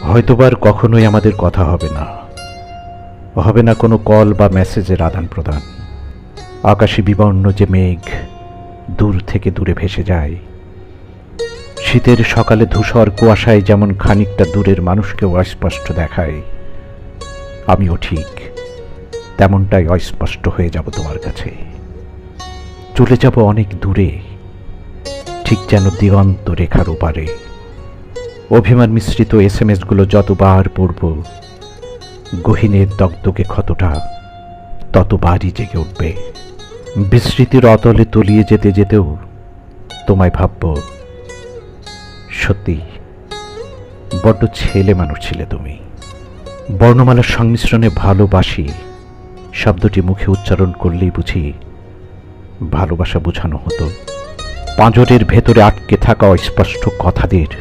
হয়তোবার কখনোই আমাদের কথা হবে না, হবে না কোনো কল বা মেসেজের আদান প্রদান। আকাশে বিবর্ণ যে মেঘ দূর থেকে দূরে ভেসে যায়, শীতের সকালে ধূসর কুয়াশায় যেমন খানিকটা দূরের মানুষকেও অস্পষ্ট দেখায়, আমিও ঠিক তেমনটাই অস্পষ্ট হয়ে যাব তোমার কাছে। চলে যাব অনেক দূরে, ঠিক যেন দিগন্ত রেখার ওপারে। অভিমান মিশ্রিত SMS-গুলো যতবার পড়ব, গহীনের দগদগে ক্ষতটা ততবারই জেগে উঠবে। বিস্মৃতির অতলে তলিয়ে যেতে যেতেও তোমায় ভাবব, সত্যি বড্ড ছেলে মানুষ ছিলে তুমি। বর্ণমালার সংমিশ্রণে ভালোবাসি শব্দটি মুখে উচ্চারণ করলেই বুঝি ভালোবাসা বোঝানো হতো। পাঁজরের ভেতরে আটকে থাকা অস্পষ্ট কথাদের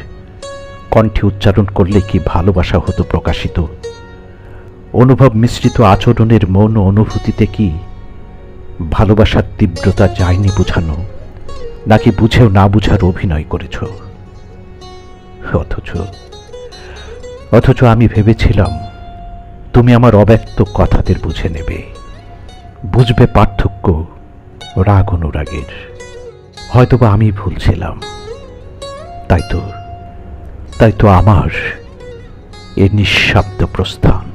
কণ্ঠে উচ্চারণ করলে কি ভালোবাসা হতো প্রকাশিত। অনুভব মিশ্রিত আচরণের মন অনুভূতিতে কি ভালোবাসার তীব্রতা যায়নি বোঝানো, নাকি বুঝেও না বুঝার অভিনয় করেছ? অথচ আমি ভেবেছিলাম তুমি আমার অব্যক্ত কথাদের বুঝে নেবে, বুঝবে পার্থক্য রাগ অনুরাগের। হয়তোবা আমি ভুল ছিলাম, তাই তো আমার এ নিঃশব্দ প্রস্থান।